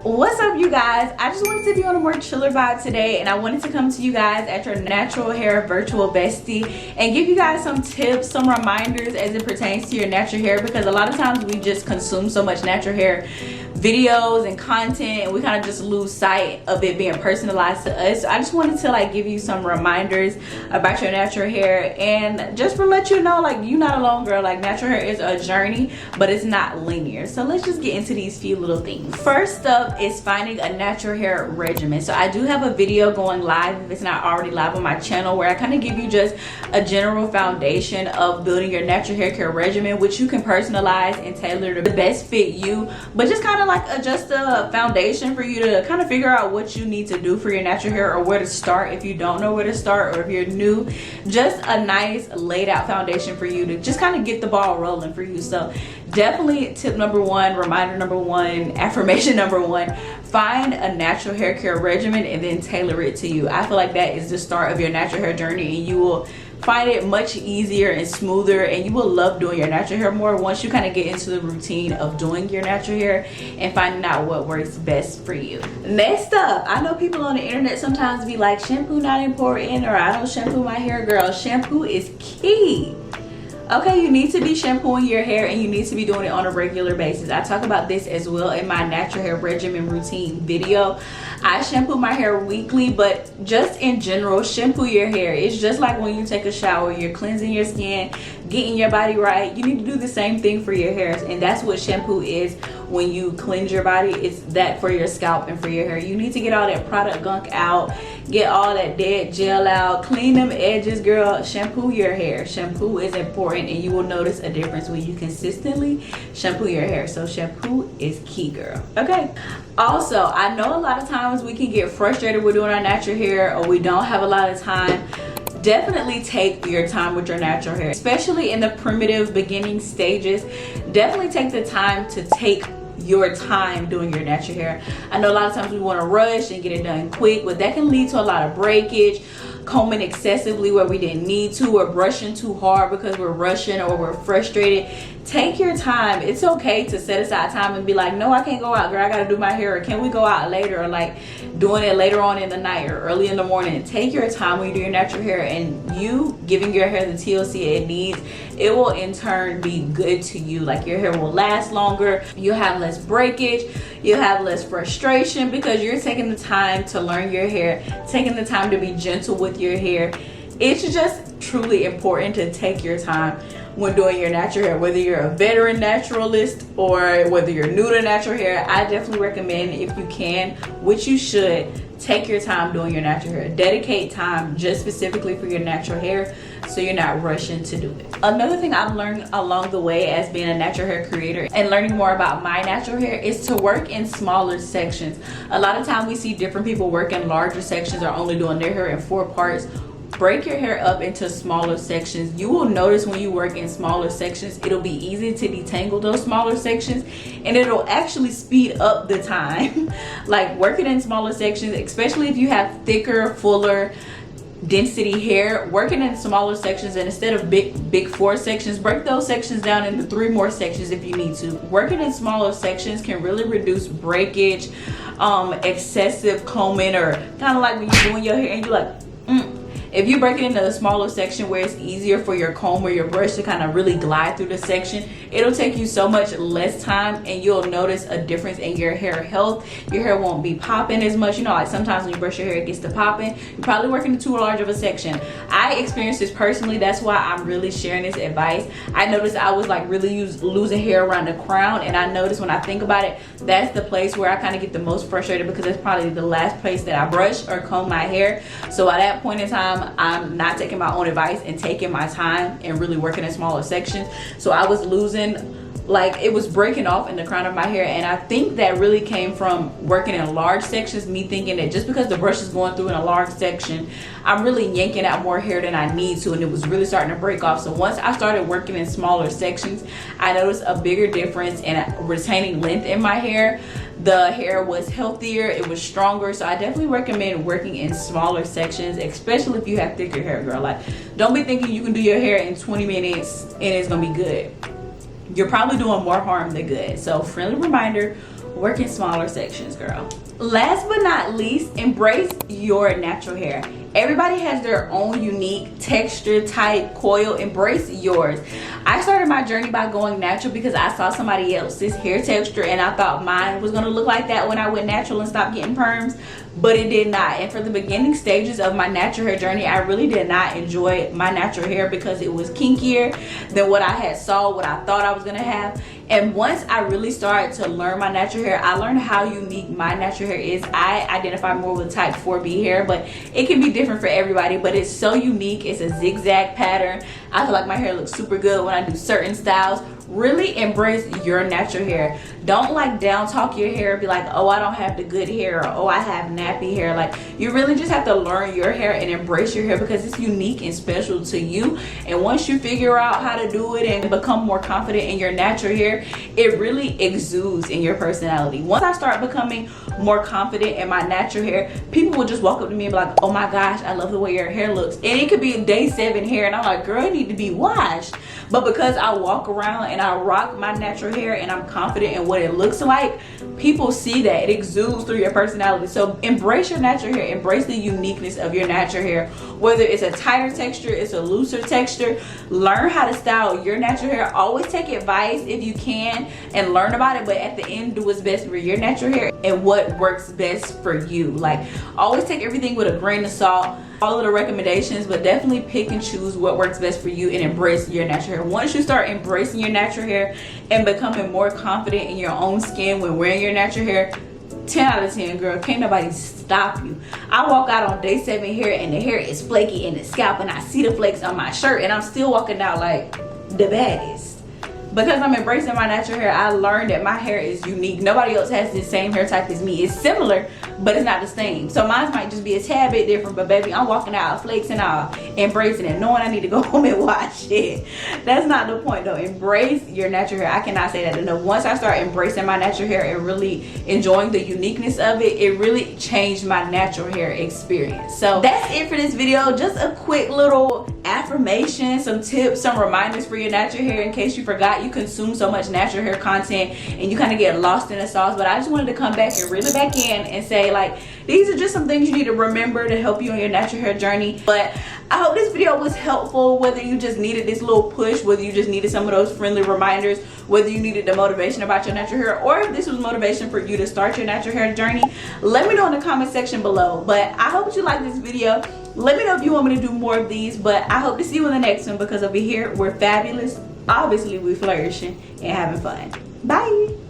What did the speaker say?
What's up, you guys? I just wanted to be on a more chiller vibe today, and I wanted to come to you guys at your natural hair virtual bestie and give you guys some tips, some reminders as it pertains to your natural hair, because a lot of times we just consume so much natural hair videos and content and we kind of just lose sight of it being personalized to us. So I just wanted to give you some reminders about your natural hair and just to let you know, you're not alone, girl. Natural hair is a journey, but it's not linear. So let's just get into these few little things. First up is finding a natural hair regimen. So I do have a video going live, if it's not already live, on my channel, where I kind of give you just a general foundation of building your natural hair care regimen, which you can personalize and tailor to best fit you, but just kind of adjust a foundation for you to kind of figure out what you need to do for your natural hair, or where to start if you don't know where to start, or if you're new. Just a nice laid out foundation for you to just kind of get the ball rolling for you. So definitely tip number one, reminder number one, affirmation number one: find a natural hair care regimen and then tailor it to you. I feel like that is the start of your natural hair journey, and you will find it much easier and smoother, and you will love doing your natural hair more once you kind of get into the routine of doing your natural hair and finding out what works best for you. Next up, I know people on the internet sometimes be like, shampoo not important, or I don't shampoo my hair. Girl, shampoo is key. Okay, you need to be shampooing your hair, and you need to be doing it on a regular basis. I talk about this as well in my natural hair regimen routine video. I shampoo my hair weekly, but just in general, shampoo your hair. It's just like when you take a shower, you're cleansing your skin, getting your body right. You need to do the same thing for your hair, and that's what shampoo is. When you cleanse your body, it's that for your scalp and for your hair. You need to get all that product gunk out, get all that dead gel out, clean them edges, girl. Shampoo your hair. Shampoo is important, and you will notice a difference when you consistently shampoo your hair. So shampoo is key, girl. Okay, also, I know a lot of times we can get frustrated with doing our natural hair, or we don't have a lot of time. Definitely take your time with your natural hair, especially in the primitive beginning stages. Definitely take the time to take your time doing your natural hair. I know a lot of times we want to rush and get it done quick, but that can lead to a lot of breakage, combing excessively where we didn't need to, or brushing too hard because we're rushing or we're frustrated. Take your time. It's okay to set aside time and be like, no, I can't go out, girl, I gotta do my hair, or can we go out later, or doing it later on in the night or early in the morning. Take your time when you do your natural hair, and you giving your hair the TLC it needs, it will in turn be good to you. Your hair will last longer, you'll have less breakage, you'll have less frustration, because you're taking the time to learn your hair, taking the time to be gentle with your hair. It's just truly important to take your time when doing your natural hair, whether you're a veteran naturalist or whether you're new to natural hair. I definitely recommend, if you can, which you should, take your time doing your natural hair. Dedicate time just specifically for your natural hair, so you're not rushing to do it. Another thing I've learned along the way as being a natural hair creator and learning more about my natural hair is to work in smaller sections. A lot of time we see different people work in larger sections, or only doing their hair in 4 parts. Break your hair up into smaller sections. You will notice when you work in smaller sections, it'll be easy to detangle those smaller sections, and it'll actually speed up the time. Working in smaller sections, especially if you have thicker, fuller, density hair, working in smaller sections, and instead of big 4 sections, break those sections down into 3 more sections if you need to. Working in smaller sections can really reduce breakage, excessive combing, or kind of like when you're doing your hair and you're if you break it into a smaller section where it's easier for your comb or your brush to kind of really glide through the section, it'll take you so much less time, and you'll notice a difference in your hair health. Your hair won't be popping as much. Sometimes when you brush your hair, it gets to popping. You're probably working in too large of a section. I experienced this personally. That's why I'm really sharing this advice. I noticed I was really losing hair around the crown, and I noticed when I think about it, that's the place where I kind of get the most frustrated, because it's probably the last place that I brush or comb my hair. So at that point in time, I'm not taking my own advice and taking my time and really working in smaller sections. So I was losing, it was breaking off in the crown of my hair, and I think that really came from working in large sections, me thinking that just because the brush is going through in a large section, I'm really yanking out more hair than I need to, and it was really starting to break off. So once I started working in smaller sections, I noticed a bigger difference in retaining length in my hair. The hair was healthier, it was stronger. So I definitely recommend working in smaller sections, especially if you have thicker hair, girl. Don't be thinking you can do your hair in 20 minutes and it's gonna be good. you're probably doing more harm than good. So friendly reminder, work in smaller sections, girl. Last but not least, embrace your natural hair. Everybody has their own unique texture, type, coil. Embrace yours. I started my journey by going natural because I saw somebody else's hair texture and I thought mine was gonna look like that when I went natural and stopped getting perms, but it did not. And for the beginning stages of my natural hair journey, I really did not enjoy my natural hair because it was kinkier than what I had saw, what I thought I was gonna have. And once I really started to learn my natural hair, I learned how unique my natural hair is. I identify more with type 4B hair, but it can be different for everybody, but it's so unique. It's a zigzag pattern. I feel like my hair looks super good when I do certain styles. Really embrace your natural hair. Don't like down talk your hair, be like, oh, I don't have the good hair, or oh, I have nappy hair. Like, you really just have to learn your hair and embrace your hair because it's unique and special to you. And once you figure out how to do it and become more confident in your natural hair, it really exudes in your personality. Once I start becoming more confident in my natural hair, people will just walk up to me and be like, oh my gosh, I love the way your hair looks. And it could be day 7 hair and I'm like, girl, it need to be washed. But because I walk around and I rock my natural hair and I'm confident in what it looks like, people see that. It exudes through your personality. So embrace your natural hair. Embrace the uniqueness of your natural hair. Whether it's a tighter texture, it's a looser texture, learn how to style your natural hair. Always take advice if you can and learn about it, but at the end, do what's best for your natural hair and what works best for you. Like, always take everything with a grain of salt. Follow the recommendations, but definitely pick and choose what works best for you and embrace your natural hair. Once you start embracing your natural hair and becoming more confident in your own skin when wearing your natural hair, 10 out of 10, girl, can't nobody stop you. I walk out on day 7 hair and the hair is flaky in the scalp and I see the flakes on my shirt and I'm still walking out like the baddest. Because I'm embracing my natural hair, I learned that my hair is unique. Nobody else has the same hair type as me. It's similar, but it's not the same. So mine might just be a tad bit different, but baby, I'm walking out flakes and all, embracing it, knowing I need to go home and wash it. That's not the point though. Embrace your natural hair. I cannot say that enough. Once I start embracing my natural hair and really enjoying the uniqueness of it, it really changed my natural hair experience. So that's it for this video. Just a quick little affirmation, some tips, some reminders for your natural hair in case you forgot. You consume so much natural hair content and you kind of get lost in the sauce, but I just wanted to come back and reel it back in and say, like, these are just some things you need to remember to help you on your natural hair journey. But I hope this video was helpful, whether you just needed this little push, whether you just needed some of those friendly reminders, whether you needed the motivation about your natural hair, or if this was motivation for you to start your natural hair journey. Let me know in the comment section below. But I hope you like this video. Let me know if you want me to do more of these, but I hope to see you in the next one because over here we're fabulous. Obviously we're flourishing and having fun. Bye.